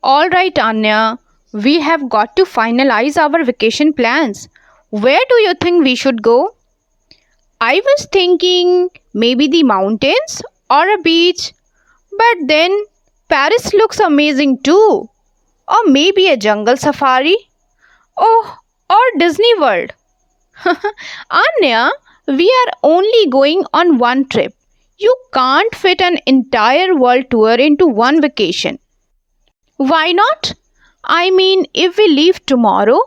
All right, Anya, we have got to finalize our vacation plans. Where do you think we should go? I was thinking maybe the mountains or a beach, but then Paris looks amazing too. Or maybe a jungle safari. Oh, or Disney World. Anya, we are only going on one trip. You can't fit an entire world tour into one vacation. Why not? I mean, if we leave tomorrow,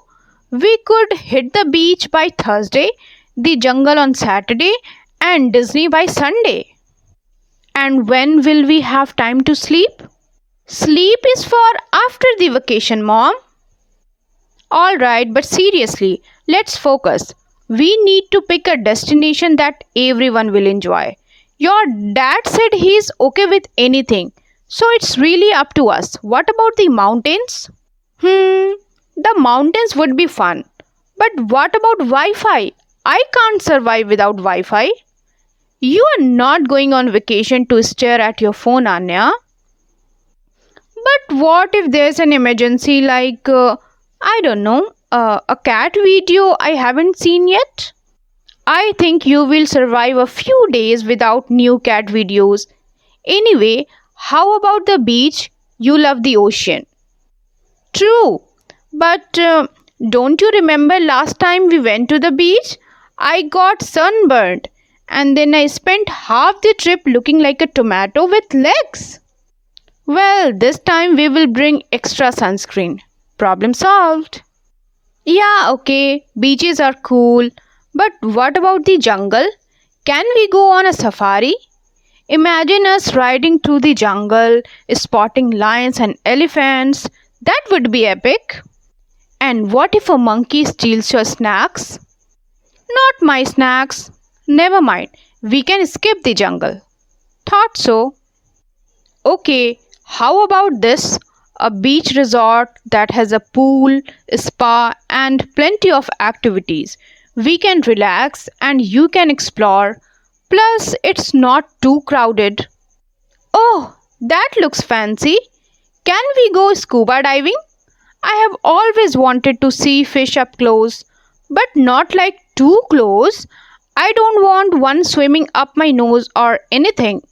we could hit the beach by Thursday, the jungle on Saturday, and Disney by Sunday. And when will we have time to sleep? Sleep is for after the vacation, mom. Alright, but seriously, let's focus. We need to pick a destination that everyone will enjoy. Your dad said he's okay with anything, so it's really up to us. What about the mountains? The mountains would be fun. But what about Wi Fi? I can't survive without Wi Fi. You are not going on vacation to stare at your phone, Anya. But what if there's an emergency like, I don't know, a cat video I haven't seen yet? I think you will survive a few days without new cat videos. Anyway, how about the beach? You love the ocean. True, but don't you remember last time we went to the beach? I got sunburned and then I spent half the trip looking like a tomato with legs. Well, this time we will bring extra sunscreen. Problem solved. Yeah, okay, beaches are cool. But what about the jungle? Can we go on a safari? Imagine us riding through the jungle, spotting lions and elephants. That would be epic. And what if a monkey steals your snacks? Not my snacks. Never mind, we can skip the jungle. Thought so. Okay, how about this? A beach resort that has a pool, spa, and plenty of activities. We can relax and you can explore. Plus, it's not too crowded. Oh, that looks fancy. Can we go scuba diving? I have always wanted to see fish up close, but not like too close. I don't want one swimming up my nose or anything.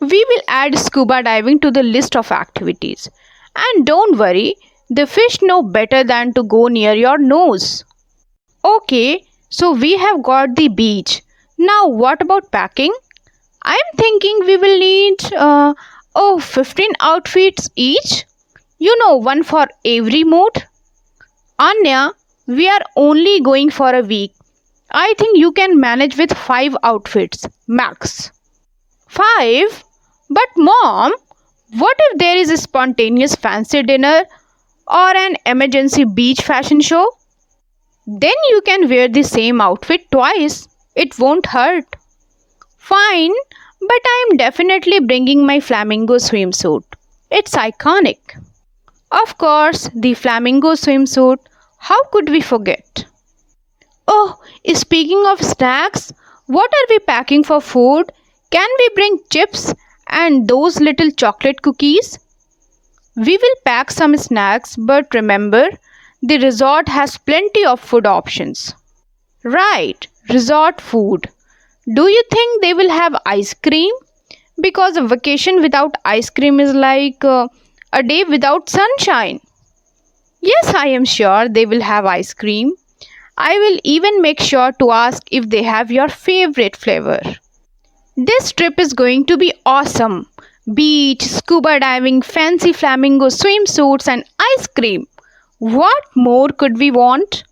We will add scuba diving to the list of activities. And don't worry, the fish know better than to go near your nose. Okay, so we have got the beach. Now, what about packing? I'm thinking we will need 15 outfits each. You know, one for every mood. Anya, we are only going for a week. I think you can manage with 5 outfits max. 5? But mom, what if there is a spontaneous fancy dinner or an emergency beach fashion show? Then you can wear the same outfit twice. It won't hurt. Fine, but I'm definitely bringing my flamingo swimsuit. It's iconic. Of course, the flamingo swimsuit. How could we forget? Oh, speaking of snacks, what are we packing for food? Can we bring chips and those little chocolate cookies? We will pack some snacks, but remember, the resort has plenty of food options. Right, resort food. Do you think they will have ice cream? Because a vacation without ice cream is like a day without sunshine. Yes, I am sure they will have ice cream. I will even make sure to ask if they have your favorite flavor. This trip is going to be awesome. Beach, scuba diving, fancy flamingo swimsuits, and ice cream. What more could we want?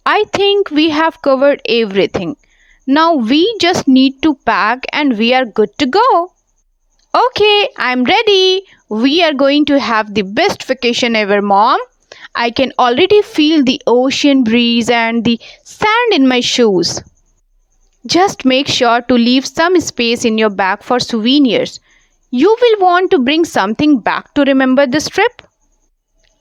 I think we have covered everything. Now we just need to pack and we are good to go. Okay, I'm ready. We are going to have the best vacation ever, mom. I can already feel the ocean breeze and the sand in my shoes. Just make sure to leave some space in your bag for souvenirs. You will want to bring something back to remember this trip.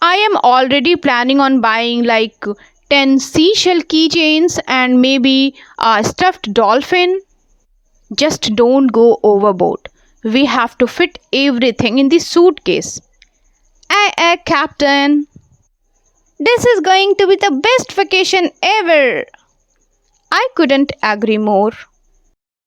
I am already planning on buying like 10 seashell keychains and maybe a stuffed dolphin. Just don't go overboard. We have to fit everything in the suitcase. Aye, aye, Captain. This is going to be the best vacation ever. I couldn't agree more.